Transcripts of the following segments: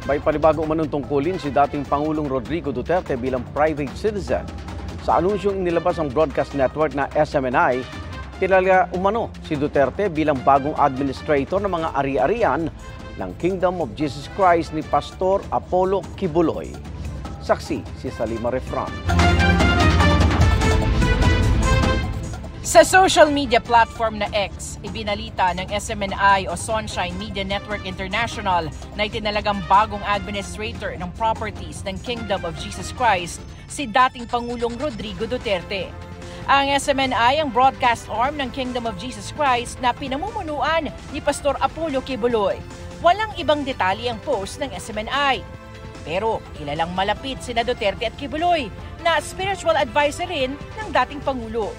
May panibago umanong tungkulin si dating Pangulong Rodrigo Duterte bilang private citizen. Sa anunsyong inilabas ang broadcast network na SMNI, kilala umano si Duterte bilang bagong administrator ng mga ari-arian ng Kingdom of Jesus Christ ni Pastor Apollo Kibuloy. Saksi si Salima Refran. Sa social media platform na X, ibinalita ng SMNI o Sunshine Media Network International na itinalagang bagong administrator ng properties ng Kingdom of Jesus Christ si dating Pangulong Rodrigo Duterte. Ang SMNI ang broadcast arm ng Kingdom of Jesus Christ na pinamumunuan ni Pastor Apollo Kibuloy. Walang ibang detalye ang post ng SMNI. Pero kilalang malapit sina Duterte at Kibuloy na spiritual advisor rin ng dating Pangulo.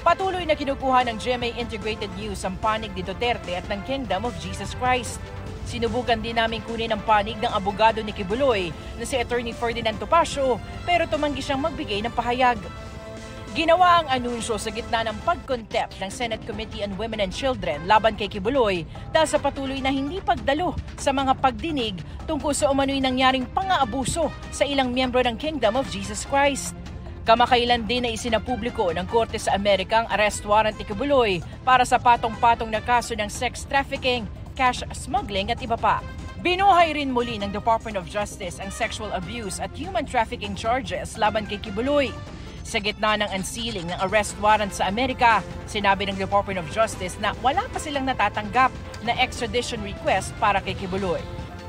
Patuloy na kinukuha ng GMA Integrated News ang panig ni Duterte at ng Kingdom of Jesus Christ. Sinubukan din namin kunin ang panig ng abogado ni Kibuloy na si Attorney Ferdinand Topacio pero tumanggi siyang magbigay ng pahayag. Ginawa ang anunsyo sa gitna ng pag-contempt ng Senate Committee on Women and Children laban kay Kibuloy dahil sa patuloy na hindi pagdalo sa mga pagdinig tungkol sa umano'y nangyaring pang-aabuso sa ilang miyembro ng Kingdom of Jesus Christ. Kamakailan din na isinapubliko ng Korte sa Amerika ang arrest warrant ni Kibuloy para sa patong-patong na kaso ng sex trafficking, cash smuggling at iba pa. Binuhay rin muli ng Department of Justice ang sexual abuse at human trafficking charges laban kay Kibuloy. Sa gitna ng unsealing ng arrest warrant sa Amerika, sinabi ng Department of Justice na wala pa silang natatanggap na extradition request para kay Kibuloy.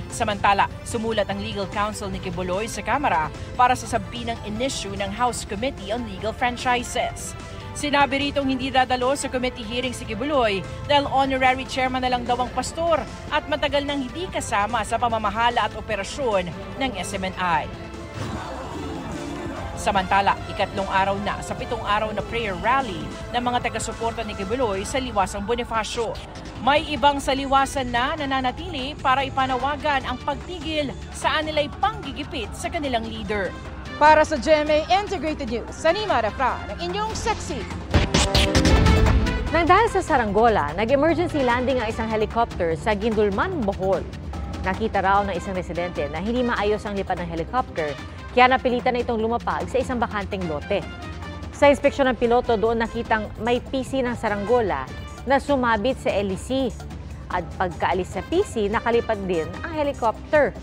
Samantala, sumulat ang legal counsel ni Kibuloy sa Kamara para sasabi ng in-issue ng House Committee on Legal Franchises. Sinabi ritong hindi dadalo sa committee hearing si Kibuloy dahil honorary chairman na lang daw ang pastor at matagal nang hindi kasama sa pamamahala at operasyon ng SMNI. Samantala, ikatlong araw na sa 7 araw na prayer rally ng mga taga-suporta ni Kibuloy sa Liwasang Bonifacio. May ibang sa Liwasan na nananatili para ipanawagan ang pagtigil sa anilay panggigipit sa kanilang leader. Para sa GMA Integrated News, Salima Refran, ang inyong sexy. Nang dahil sa saranggola, nag-emergency landing ang isang helicopter sa Guindulman, Bohol. Nakita raw ng isang residente na hindi maayos ang lipad ng helicopter, kaya napilitan na itong lumapag sa isang bakanteng lote. Sa inspeksyon ng piloto, doon nakitang may PC ng saranggola na sumabit sa LEC. At pagkaalis sa PC, nakalipad din ang helicopter.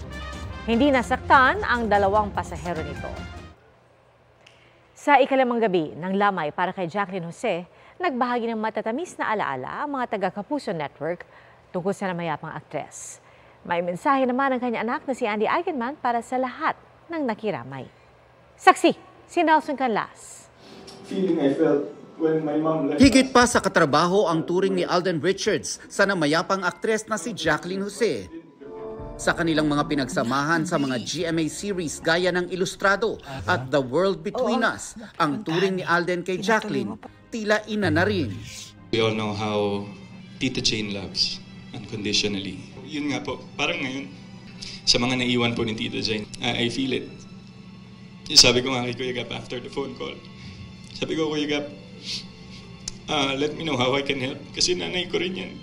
Hindi nasaktan ang 2 pasahero nito. Sa ikalimang gabi ng lamay para kay Jacqueline Jose, nagbahagi ng matatamis na alaala ang mga taga-Kapuso Network tungkol sa namayapang aktres. May mensahe naman ng kanyang anak na si Andy Eigenman para sa lahat ng nakiramay. Saksi, si Nelson Canlas. Feeling I felt when my mom left. Higit pa sa katrabaho ang turing ni Alden Richards sa namayapang aktres na si Jacqueline Jose. Sa kanilang mga pinagsamahan sa mga GMA series gaya ng Ilustrado at The World Between Us, ang turing ni Alden kay Jacqueline, tila ina na rin. We all know how Tita Jane loves unconditionally. Yun nga po, parang ngayon, sa mga naiwan po ni Tita Jane, I feel it. Sabi ko nga kay Kuya Gap after the phone call, sabi ko, Kuya Gap, let me know how I can help kasi nanay ko rin yan.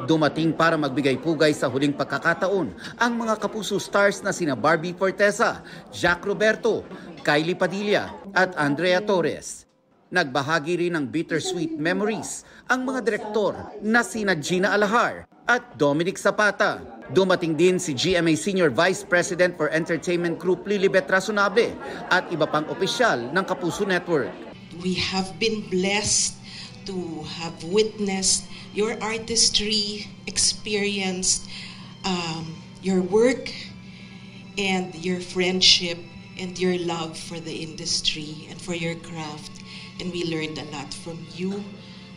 Dumating para magbigay pugay sa huling pagkakataon ang mga Kapuso stars na sina Barbie Fortesa, Jack Roberto, Kylie Padilla at Andrea Torres. Nagbahagi rin ng bittersweet memories ang mga direktor na sina Gina Alahar at Dominic Zapata. Dumating din si GMA Senior Vice President for Entertainment Group Lilibet Razonable at iba pang opisyal ng Kapuso Network. We have been blessed to have witnessed your artistry, experienced your work, and your friendship, and your love for the industry and for your craft. And we learned a lot from you.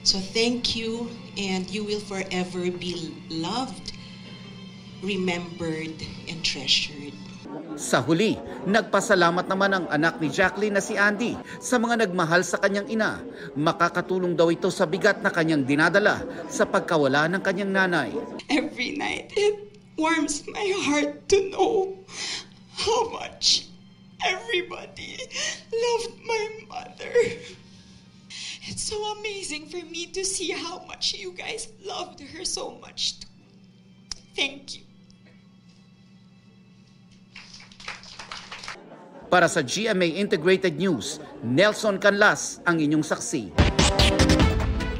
So thank you, and you will forever be loved, remembered, and treasured. Sa huli, nagpasalamat naman ang anak ni Jacqueline na si Andy sa mga nagmahal sa kanyang ina. Makakatulong daw ito sa bigat na kanyang dinadala sa pagkawala ng kanyang nanay. Every night, it warms my heart to know how much everybody loved my mother. It's so amazing for me to see how much you guys loved her so much. Thank you. Para sa GMA Integrated News, Nelson Canlas ang inyong saksi.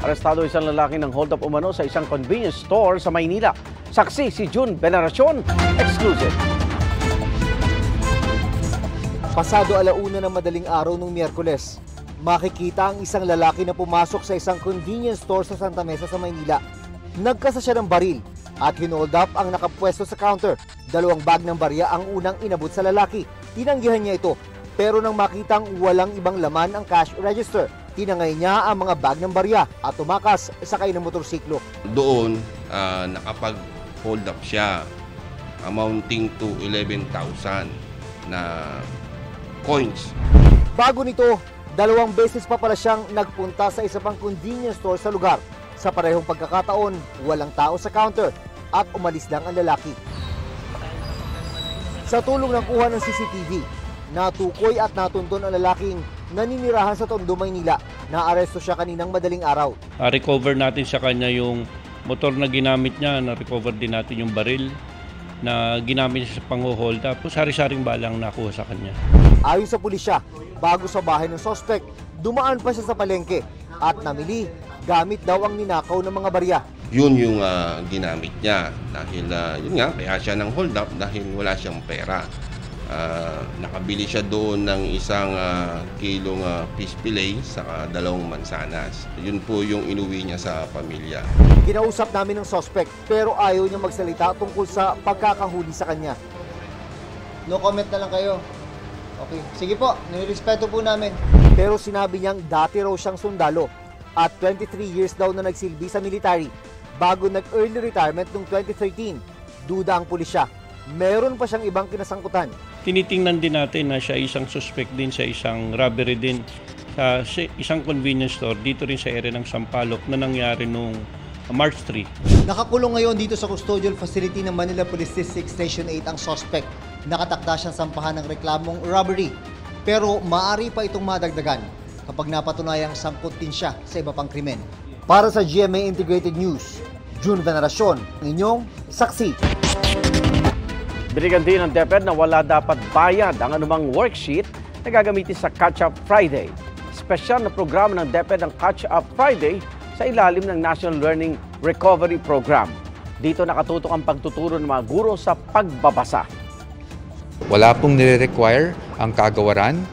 Arestado isang lalaki ng hold up umano sa isang convenience store sa Maynila. Saksi si June Veneracion, exclusive. Pasado 1:00 ng madaling araw ng Miyerkules, makikita ang isang lalaki na pumasok sa isang convenience store sa Santa Mesa sa Maynila. Nagkasa siya ng baril at hinold up ang nakapwesto sa counter. 2 bag ng barya ang unang inabot sa lalaki. Tinanggihan niya ito, pero nang makitang walang ibang laman ang cash register, tinangay niya ang mga bag ng barya at tumakas sakay ng motorsiklo. Doon, nakapag-hold up siya, amounting to 11,000 na coins. Bago nito, 2 beses pa pala siyang nagpunta sa isa pang convenience store sa lugar. Sa parehong pagkakataon, walang tao sa counter at umalis lang ang lalaki. Sa tulong ng kuha ng CCTV, natukoy at natuntun ang lalaking naninirahan sa Tondo, Maynila. Naaresto siya kaninang madaling araw. Recover natin sa kanya yung motor na ginamit niya, na-recover din natin yung baril na ginamit niya sa pang-hold up. Sari-saring balang nakuha sa kanya. Ayon sa pulisya, bago sa bahay ng suspect, dumaan pa siya sa palengke at namili gamit daw ang ninakaw ng mga barya. Yun yung ginamit niya dahil yun nga, kaya siya ng hold up dahil wala siyang pera. Nakabili siya doon ng isang kilong fish fillet sa 2 mansanas. Yun po yung inuwi niya sa pamilya. Kinausap namin ng suspect pero ayaw niya magsalita tungkol sa pagkakahuli sa kanya. No comment na lang kayo. Okay, sige po, nirespeto po namin. Pero sinabi niyang dati raw siyang sundalo at 23 years daw na nagsilbi sa military. Bago nag-early retirement noong 2013, duda ang pulisya. Meron pa siyang ibang kinasangkutan. Tinitingnan din natin na siya isang suspect din sa isang robbery din sa isang convenience store dito rin sa area ng Sampaloc na nangyari noong March 3. Nakakulong ngayon dito sa custodial facility ng Manila Police District Station 8 ang suspect. Nakatakda siyang sampahan ng reklamong robbery. Pero maaari pa itong madagdagan kapag napatunayang sangkot din siya sa iba pang krimen. Para sa GMA Integrated News, June Veneracion, ang inyong saksi. Binigyan din ng DepEd na wala dapat bayad ang anumang worksheet na gagamitin sa Catch Up Friday. Espesyal na programa ng DepEd ang Catch Up Friday sa ilalim ng National Learning Recovery Program. Dito nakatutok ang pagtuturo ng mga guro sa pagbabasa. Wala pong nire-require ang kagawaran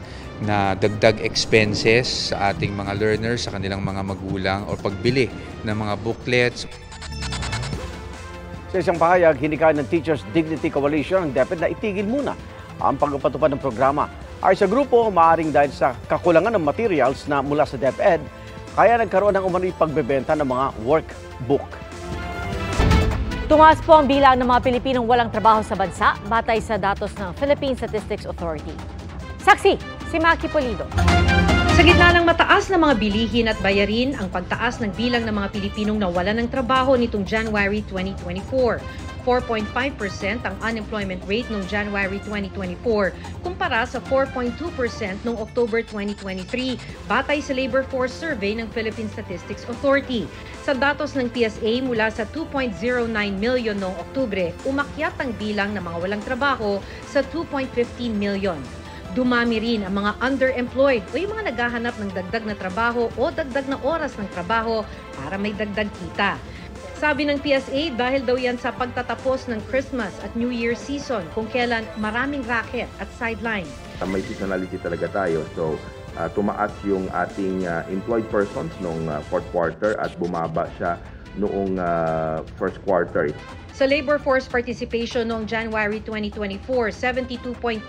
na dagdag expenses sa ating mga learners, sa kanilang mga magulang o pagbili ng mga booklets. Sa isang pahayag, hinikayat ng Teachers Dignity Coalition ang DepEd na itigil muna ang pagpapatupad ng programa. Ay sa grupo, maaaring dahil sa kakulangan ng materials na mula sa DepEd, kaya nagkaroon ng umano'y pagbebenta ng mga workbook. Tumaas po ang bilang ng mga Pilipinong walang trabaho sa bansa batay sa datos ng Philippine Statistics Authority. Saksi, si Maki Polido. Sa gitna ng mataas na mga bilihin at bayarin, ang pagtaas ng bilang ng mga Pilipinong nawalan ng trabaho nitong January 2024. 4.5% ang unemployment rate noong January 2024 kumpara sa 4.2% noong October 2023 batay sa Labor Force Survey ng Philippine Statistics Authority. Sa datos ng PSA mula sa 2.09 million noong Oktubre, umakyat ang bilang ng mga walang trabaho sa 2.15 million. Dumami rin ang mga underemployed o yung mga naghahanap ng dagdag na trabaho o dagdag na oras ng trabaho para may dagdag kita. Sabi ng PSA, dahil daw yan sa pagtatapos ng Christmas at New Year season kung kailan maraming racket at sideline. May seasonality talaga tayo. So, tumaas yung ating employed persons noong fourth quarter at bumaba siya noong first quarter. Sa labor force participation noong January 2024, 72.9%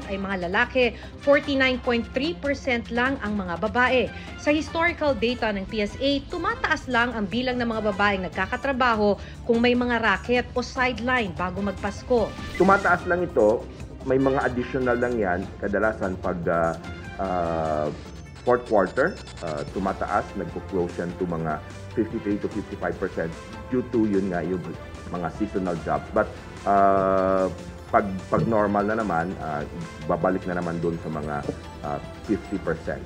ay mga lalaki, 49.3% lang ang mga babae. Sa historical data ng PSA, tumataas lang ang bilang ng mga babaeng nagkakatrabaho kung may mga racket o sideline bago magpasko. Tumataas lang ito, may mga additional lang yan, kadalasan pag fourth quarter, tumataas, nagpo-close yan to mga 53 to 55% due to yun nga yung mga seasonal jobs. But pag normal na naman, babalik na naman doon sa mga 50%.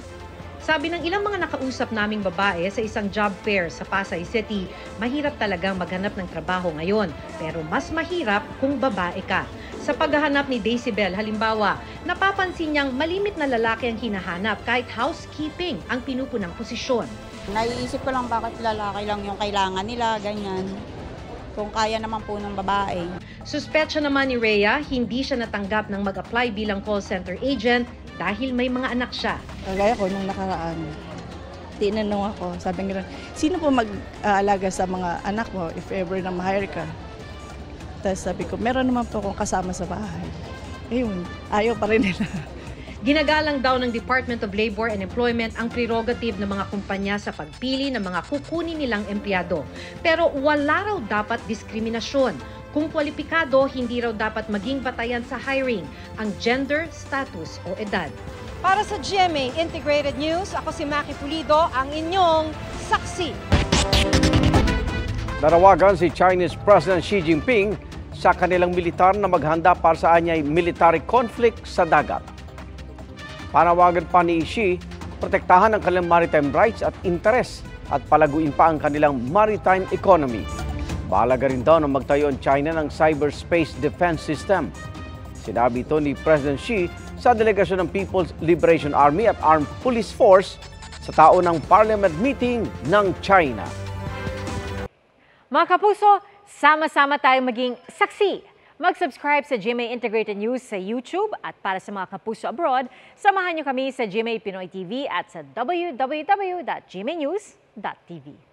Sabi ng ilang mga nakausap naming babae sa isang job fair sa Pasay City, mahirap talagang maghanap ng trabaho ngayon. Pero mas mahirap kung babae ka. Sa paghahanap ni Daisybel, halimbawa, napapansin niyang malimit na lalaki ang hinahanap kahit housekeeping ang pinupunang posisyon. Naiisip ko lang bakit lalaki lang yung kailangan nila, ganyan. Kung kaya naman po ng babae. Suspetsya naman ni Rhea, hindi siya natanggap ng mag-apply bilang call center agent dahil may mga anak siya. Kagaya ko nung nakaraan, tinanong ako, sabi nila, sino po mag-aalaga sa mga anak mo if ever na ma-hire ka? Tapos sabi ko, meron naman po akong kasama sa bahay. Ayun, ayaw pa rin nila. Ginagalang daw ng Department of Labor and Employment ang prerogative ng mga kumpanya sa pagpili ng mga kukunin nilang empleyado. Pero wala raw dapat diskriminasyon. Kung kwalipikado, hindi raw dapat maging batayan sa hiring ang gender, status o edad. Para sa GMA Integrated News, ako si Maki Pulido, ang inyong saksi. Nanawagan si Chinese President Xi Jinping sa kanilang militar na maghanda para sa anyay military conflict sa dagat. Panawagan pa ni Xi, protektahan ang kanilang maritime rights at interes at palaguin pa ang kanilang maritime economy. Mahalaga rin daw na magtayo ang China ng cyberspace defense system. Sinabi ito ni President Xi sa delegasyon ng People's Liberation Army at Armed Police Force sa taon ng Parliament meeting ng China. Mga kapuso, sama-sama tayong maging saksi. Mag-subscribe sa GMA Integrated News sa YouTube at para sa mga kapuso abroad, samahan niyo kami sa GMA Pinoy TV at sa www.gmanews.tv.